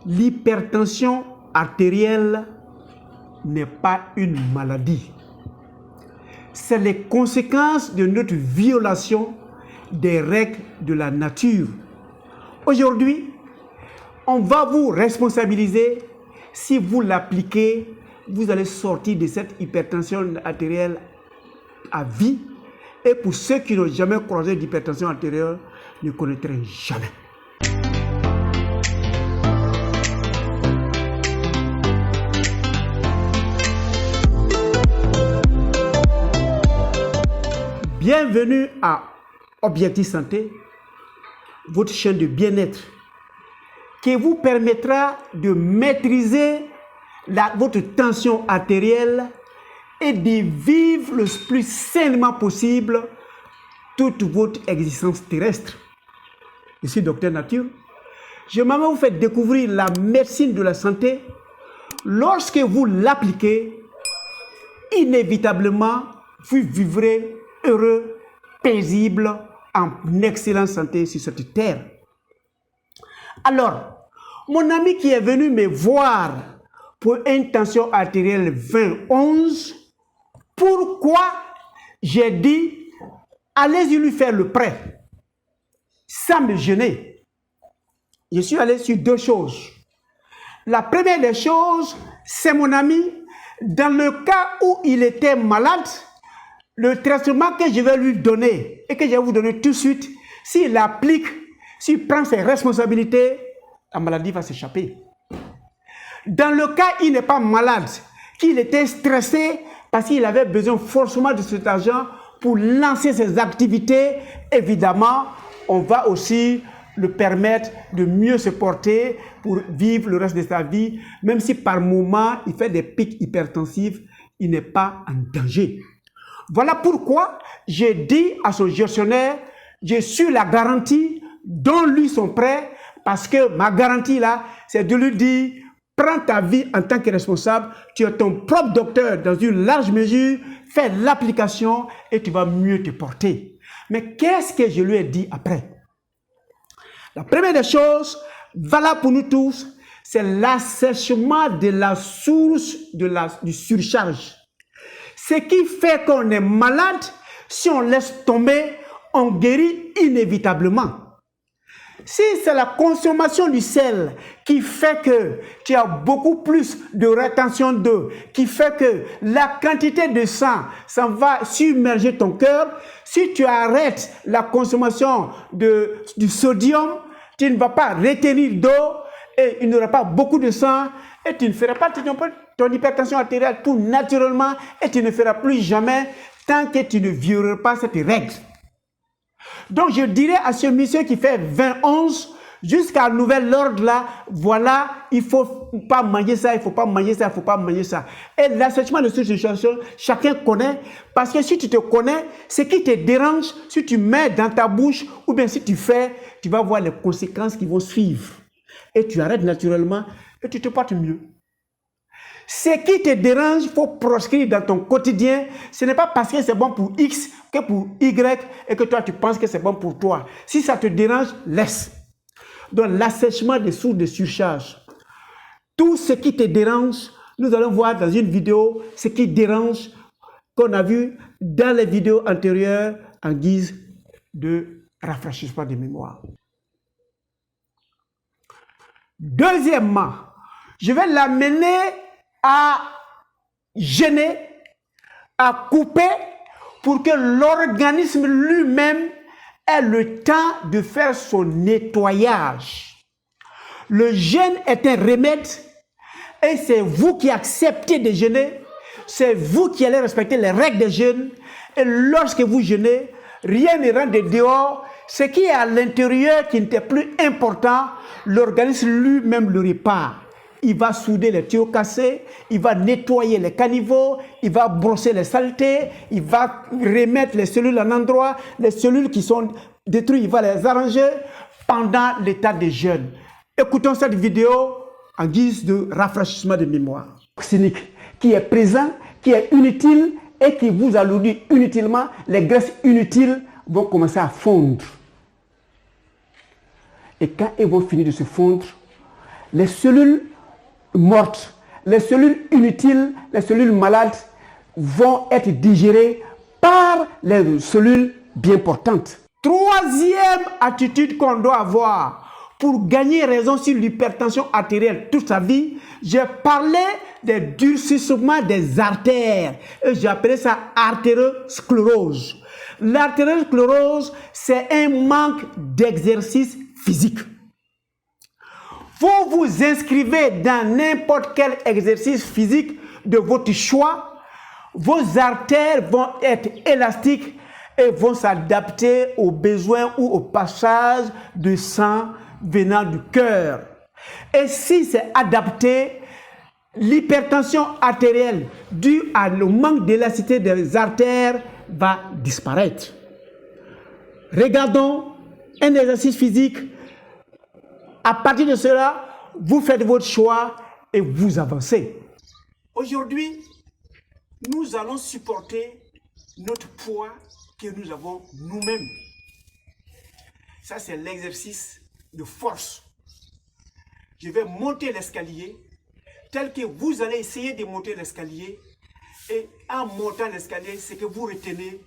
l'hypertension artérielle n'est pas une maladie. C'est les conséquences de notre violation des règles de la nature. Aujourd'hui, on va vous responsabiliser. Si vous l'appliquez, vous allez sortir de cette hypertension artérielle à vie. Et pour ceux qui n'ont jamais croisé d'hypertension artérielle, ne connaîtront jamais. Bienvenue à Objectif Santé, votre chaîne de bien-être qui vous permettra de maîtriser votre tension artérielle et de vivre le plus sainement possible toute votre existence terrestre. Je suis Docteur Nature. J'aimerais vous faire découvrir la médecine de la santé. Lorsque vous l'appliquez, inévitablement, vous vivrez heureux, paisible, en excellente santé sur cette terre. Alors, mon ami qui est venu me voir pour une tension artérielle 20-11, pourquoi j'ai dit, allez-y lui faire le prêt, sans me gêner. Je suis allé sur deux choses. La première des choses, c'est mon ami, dans le cas où il était malade, le traitement que je vais lui donner et que je vais vous donner tout de suite, s'il applique, s'il prend ses responsabilités, la maladie va s'échapper. Dans le cas où il n'est pas malade, qu'il était stressé parce qu'il avait besoin forcément de cet argent pour lancer ses activités, évidemment, on va aussi le permettre de mieux se porter pour vivre le reste de sa vie, même si par moment il fait des pics hypertensifs, il n'est pas en danger. Voilà pourquoi j'ai dit à son gestionnaire, j'ai su la garantie, donne-lui son prêt, parce que ma garantie là, c'est de lui dire, prends ta vie en tant que responsable, tu es ton propre docteur dans une large mesure, fais l'application et tu vas mieux te porter. Mais qu'est-ce que je lui ai dit après? La première des choses, valable pour nous tous, c'est l'assèchement de la source du surcharge. Ce qui fait qu'on est malade, si on laisse tomber, on guérit inévitablement. Si c'est la consommation du sel qui fait que tu as beaucoup plus de rétention d'eau, qui fait que la quantité de sang, ça va submerger ton cœur, si tu arrêtes la consommation du sodium, tu ne vas pas retenir d'eau et il n'y aura pas beaucoup de sang et tu ne feras pas ton hypertension artérielle tout naturellement et tu ne feras plus jamais tant que tu ne violeras pas cette règle. Donc je dirais à ce monsieur qui fait 20-11, jusqu'à nouvel ordre là, voilà, il ne faut pas manger ça, il ne faut pas manger ça, il ne faut pas manger ça. Et l'assèchement de cette situation, chacun connaît, parce que si tu te connais, ce qui te dérange, si tu mets dans ta bouche, ou bien si tu fais, tu vas voir les conséquences qui vont suivre. Et tu arrêtes naturellement et tu te portes mieux. Ce qui te dérange, il faut proscrire dans ton quotidien. Ce n'est pas parce que c'est bon pour X que pour Y et que toi tu penses que c'est bon pour toi. Si ça te dérange, laisse. Donc l'assèchement des sources de surcharge. Tout ce qui te dérange, nous allons voir dans une vidéo ce qui dérange qu'on a vu dans les vidéos antérieures en guise de rafraîchissement de mémoire. Deuxièmement, je vais l'amener à gêner, à couper pour que l'organisme lui-même ait le temps de faire son nettoyage. Le jeûne est un remède et c'est vous qui acceptez de jeûner, c'est vous qui allez respecter les règles de jeûne et lorsque vous jeûnez, rien ne rentre de dehors. Ce qui est à l'intérieur qui n'était plus important, l'organisme lui-même le répare. Il va souder les tuyaux cassés, il va nettoyer les caniveaux, il va brosser les saletés, il va remettre les cellules en endroit, les cellules qui sont détruites, il va les arranger pendant l'état de jeûne. Écoutons cette vidéo en guise de rafraîchissement de mémoire. Cynique, qui est présent, qui est inutile et qui vous alourdit inutilement, les graisses inutiles vont commencer à fondre. Et quand elles vont finir de se fondre, les cellules mortes, les cellules inutiles, les cellules malades vont être digérées par les cellules bien portantes. Troisième attitude qu'on doit avoir pour gagner raison sur l'hypertension artérielle toute sa vie, j'ai parlé des durcissements des artères et j'ai appelé ça artériosclérose. L'artériosclérose, c'est un manque d'exercice physique. Vous vous inscrivez dans n'importe quel exercice physique de votre choix, vos artères vont être élastiques et vont s'adapter aux besoins ou au passage de sang venant du cœur. Et si c'est adapté, l'hypertension artérielle due au manque d'élasticité des artères va disparaître. Regardons un exercice physique. À partir de cela, vous faites votre choix et vous avancez. Aujourd'hui, nous allons supporter notre poids que nous avons nous-mêmes. Ça, c'est l'exercice de force. Je vais monter l'escalier tel que vous allez essayer de monter l'escalier. Et en montant l'escalier, ce que vous retenez,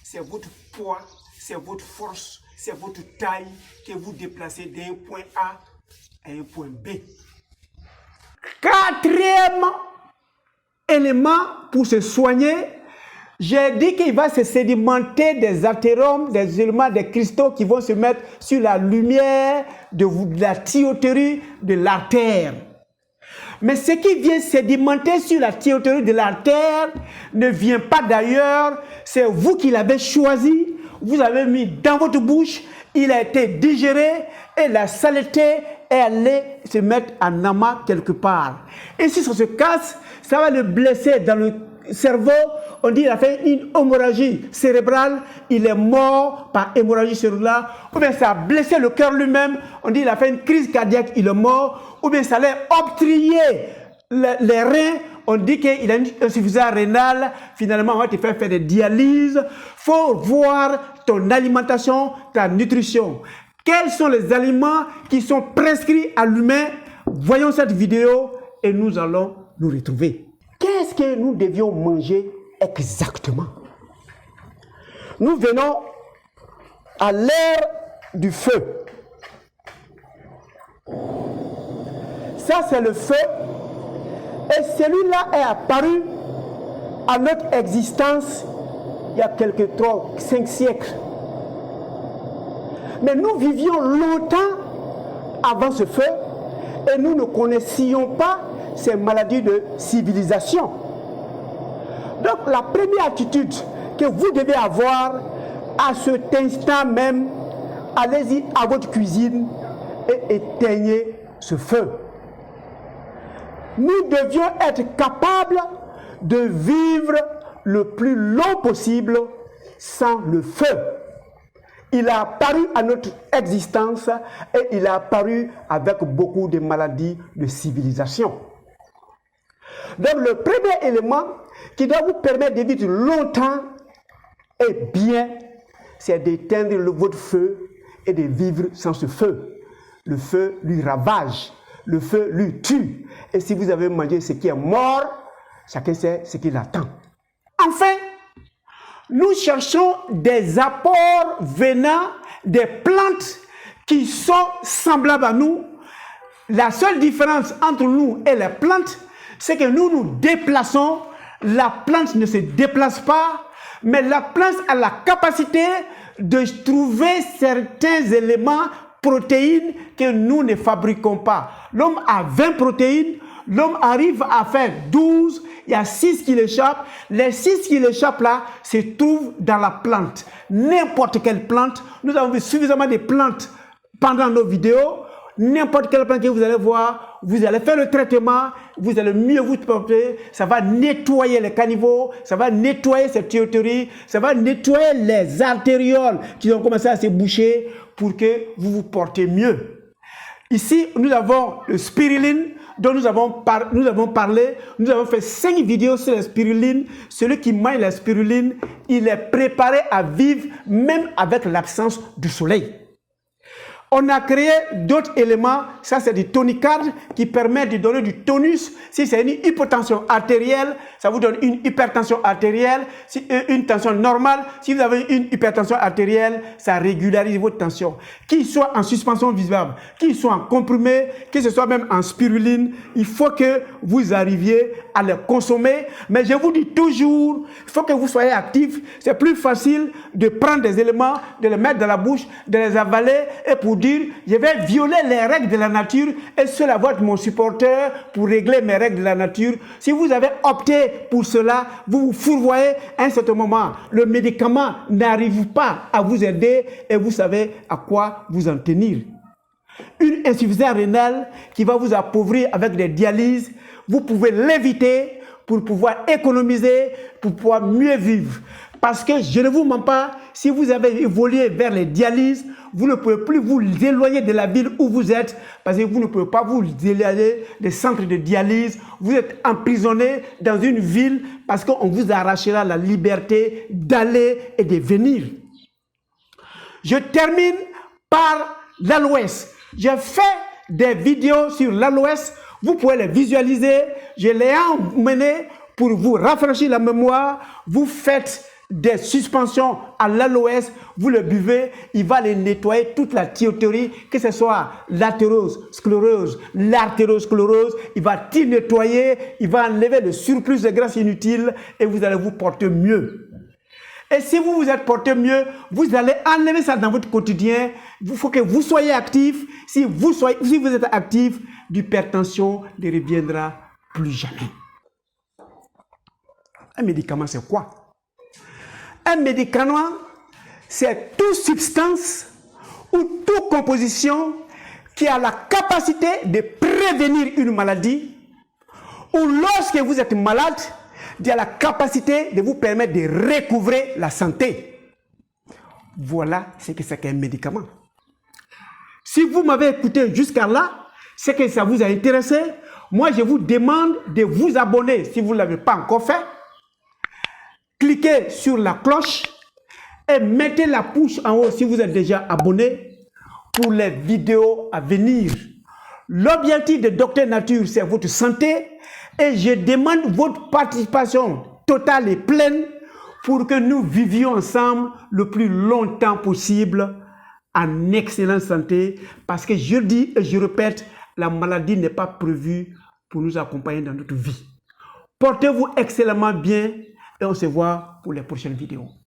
c'est votre poids, c'est votre force, c'est votre taille que vous déplacez d'un point A à un point B. Quatrième élément pour se soigner, j'ai dit qu'il va se sédimenter des athéromes, des éléments, des cristaux qui vont se mettre sur la lumière de la tuyauterie de l'artère. Mais ce qui vient sédimenter sur la tuyauterie de l'artère ne vient pas d'ailleurs, c'est vous qui l'avez choisi, vous l'avez mis dans votre bouche, il a été digéré et la saleté est allée se mettre en amas quelque part. Et si ça se casse, ça va le blesser dans le cerveau, on dit qu'il a fait une hémorragie cérébrale, il est mort par hémorragie cérébrale, ou bien ça a blessé le cœur lui-même, on dit qu'il a fait une crise cardiaque, il est mort, ou bien ça allait obstruer les reins, on dit qu'il a une insuffisance rénale, finalement on va te faire des dialyses. Il faut voir ton alimentation, ta nutrition. Quels sont les aliments qui sont prescrits à l'humain? Voyons cette vidéo et nous allons nous retrouver. Qu'est-ce que nous devions manger exactement? Nous venons à l'ère du feu. Ça, c'est le feu. Et celui-là est apparu à notre existence il y a quelques 5 siècles. Mais nous vivions longtemps avant ce feu et nous ne connaissions pas ces maladies de civilisation. Donc la première attitude que vous devez avoir à cet instant même, allez-y à votre cuisine et éteignez ce feu. Nous devions être capables de vivre le plus long possible sans le feu. Il a apparu à notre existence et il a apparu avec beaucoup de maladies de civilisation. Donc le premier élément qui doit vous permettre de vivre longtemps et bien, c'est d'éteindre votre feu et de vivre sans ce feu. Le feu lui ravage, le feu lui tue. Et si vous avez mangé ce qui est mort, chacun sait ce qu'il attend. Enfin, nous cherchons des apports venant des plantes qui sont semblables à nous. La seule différence entre nous et les plantes, c'est que nous nous déplaçons, la plante ne se déplace pas, mais la plante a la capacité de trouver certains éléments, protéines, que nous ne fabriquons pas. L'homme a 20 protéines, l'homme arrive à faire 12, il y a 6 qui l'échappent. Les 6 qui l'échappent là se trouvent dans la plante. N'importe quelle plante, nous avons vu suffisamment de plantes pendant nos vidéos. N'importe quelle plante que vous allez voir, vous allez faire le traitement, vous allez mieux vous porter, ça va nettoyer les caniveaux, ça va nettoyer cette tuyauterie, ça va nettoyer les artérioles qui ont commencé à se boucher pour que vous vous portez mieux. Ici, nous avons le spiruline dont nous avons parlé. Nous avons fait 5 vidéos sur la spiruline. Celui qui mange la spiruline, il est préparé à vivre même avec l'absence du soleil. On a créé d'autres éléments, ça c'est du tonicard qui permet de donner du tonus. Si c'est une hypotension artérielle, ça vous donne une hypertension artérielle. Si une tension normale, si vous avez une hypertension artérielle, ça régularise votre tension. Qu'il soit en suspension visible, qu'il soit en comprimé, que ce soit même en spiruline, il faut que vous arriviez à le consommer. Mais je vous dis toujours, il faut que vous soyez actif. C'est plus facile de prendre des éléments, de les mettre dans la bouche, de les avaler et pour dire, je vais violer les règles de la nature et cela va être mon supporter pour régler mes règles de la nature. Si vous avez opté pour cela, vous vous fourvoyez à un certain moment. Le médicament n'arrive pas à vous aider et vous savez à quoi vous en tenir. Une insuffisance rénale qui va vous appauvrir avec des dialyses, vous pouvez l'éviter pour pouvoir économiser, pour pouvoir mieux vivre. Parce que je ne vous mens pas, si vous avez évolué vers les dialyses, vous ne pouvez plus vous éloigner de la ville où vous êtes, parce que vous ne pouvez pas vous éloigner des centres de dialyse. Vous êtes emprisonné dans une ville parce qu'on vous arrachera la liberté d'aller et de venir. Je termine par l'aloès. J'ai fait des vidéos sur l'aloès. Vous pouvez les visualiser. Je les ai emmenés pour vous rafraîchir la mémoire. Vous faites des suspensions à l'aloès, vous le buvez, il va les nettoyer toute la thyroïde, que ce soit l'athérosclérose, l'artérosclérose, il va tout nettoyer, il va enlever le surplus de graisse inutile et vous allez vous porter mieux. Et si vous vous êtes porté mieux, vous allez enlever ça dans votre quotidien. Il faut que vous soyez actif. Si vous êtes actif, l'hypertension ne reviendra plus jamais. Un médicament, c'est quoi? Un médicament, c'est toute substance ou toute composition qui a la capacité de prévenir une maladie ou lorsque vous êtes malade, il a la capacité de vous permettre de recouvrer la santé. Voilà ce que c'est qu'un médicament. Si vous m'avez écouté jusqu'à là, c'est que ça vous a intéressé. Moi, je vous demande de vous abonner si vous ne l'avez pas encore fait. Cliquez sur la cloche et mettez la pouce en haut si vous êtes déjà abonné pour les vidéos à venir. L'objectif de Docteur Nature, c'est votre santé et je demande votre participation totale et pleine pour que nous vivions ensemble le plus longtemps possible en excellente santé parce que je dis et je répète, la maladie n'est pas prévue pour nous accompagner dans notre vie. Portez-vous excellemment bien et on se voit pour les prochaines vidéos.